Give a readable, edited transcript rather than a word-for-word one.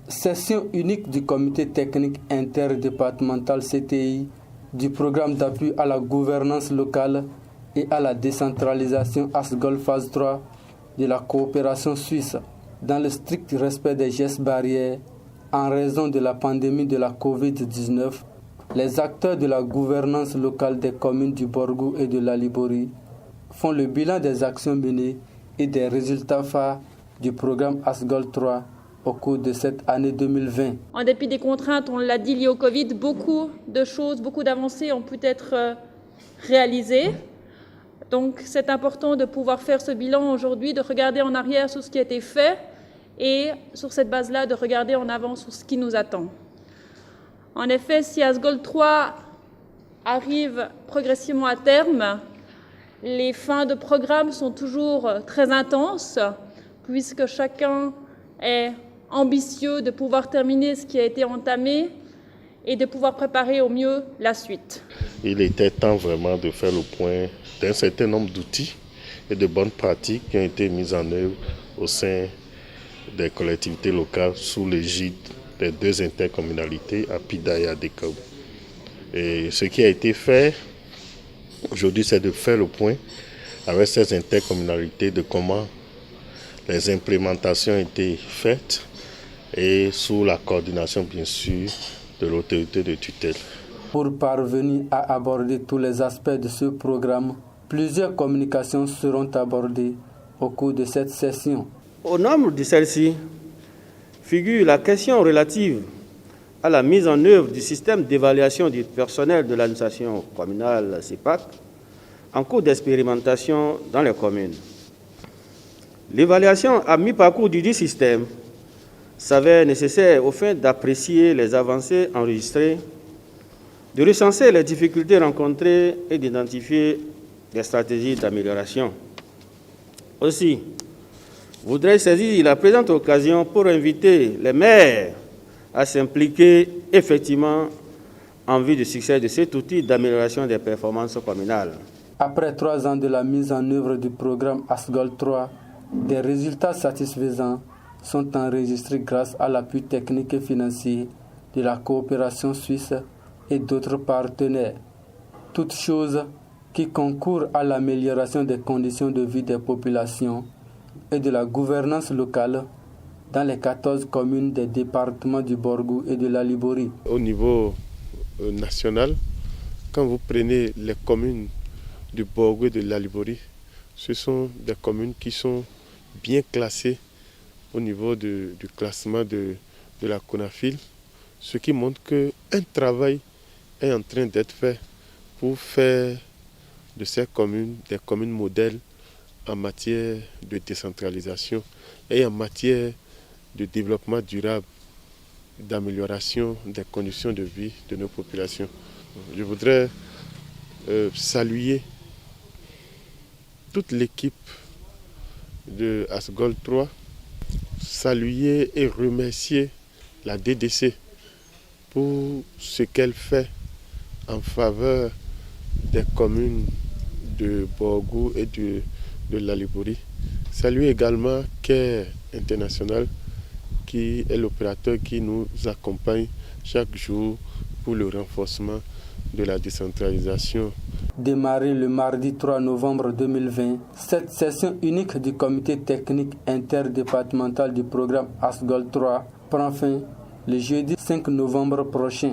Session unique du comité technique interdépartemental CTI du programme d'appui à la gouvernance locale et à la décentralisation ASGOL phase 3 de la coopération suisse dans le strict respect des gestes barrières en raison de la pandémie de la Covid-19. Les acteurs de la gouvernance locale des communes du Borgou et de l'Alibori font le bilan des actions menées et des résultats phares du programme ASGOL 3 au cours de cette année 2020. En dépit des contraintes, on l'a dit, liées au Covid, beaucoup de choses, beaucoup d'avancées ont pu être réalisées. Donc c'est important de pouvoir faire ce bilan aujourd'hui, de regarder en arrière sur ce qui a été fait et sur cette base-là, de regarder en avant sur ce qui nous attend. En effet, si ASGOL 3 arrive progressivement à terme, les fins de programme sont toujours très intenses, puisque chacun est ambitieux de pouvoir terminer ce qui a été entamé et de pouvoir préparer au mieux la suite. Il était temps vraiment de faire le point d'un certain nombre d'outils et de bonnes pratiques qui ont été mises en œuvre au sein des collectivités locales sous l'égide des deux intercommunalités, Apida et Adékaou. Et ce qui a été fait aujourd'hui, c'est de faire le point avec ces intercommunalités de comment les implémentations ont été faites et sous la coordination, bien sûr, de l'autorité de tutelle. Pour parvenir à aborder tous les aspects de ce programme, plusieurs communications seront abordées au cours de cette session. Au nombre de celles-ci figure la question relative à la mise en œuvre du système d'évaluation du personnel de l'administration communale CEPAC en cours d'expérimentation dans les communes. L'évaluation à mi-parcours du dit système s'avère nécessaire au fin d'apprécier les avancées enregistrées, de recenser les difficultés rencontrées et d'identifier des stratégies d'amélioration. Aussi, je voudrais saisir la présente occasion pour inviter les maires à s'impliquer effectivement en vue du succès de cet outil d'amélioration des performances communales. Après 3 ans de la mise en œuvre du programme ASGOL 3, des résultats satisfaisants sont enregistrés grâce à l'appui technique et financier de la coopération suisse et d'autres partenaires. Toutes choses qui concourent à l'amélioration des conditions de vie des populations et de la gouvernance locale dans les 14 communes des départements du Borgou et de l'Alibori. Au niveau national, quand vous prenez les communes du Borgou et de l'Alibori, ce sont des communes qui sont bien classées au niveau du classement de la CONAFIL, ce qui montre qu'un travail est en train d'être fait pour faire de ces communes des communes modèles en matière de décentralisation et en matière de développement durable, d'amélioration des conditions de vie de nos populations. Je voudrais saluer toute l'équipe de ASGOL 3, saluer et remercier la DDC pour ce qu'elle fait en faveur des communes de Borgou et de l'Alibori. Saluer également CARE International, qui est l'opérateur qui nous accompagne chaque jour pour le renforcement de la décentralisation. Démarrée le mardi 3 novembre 2020, cette session unique du comité technique interdépartemental du programme ASGOL 3 prend fin le jeudi 5 novembre prochain.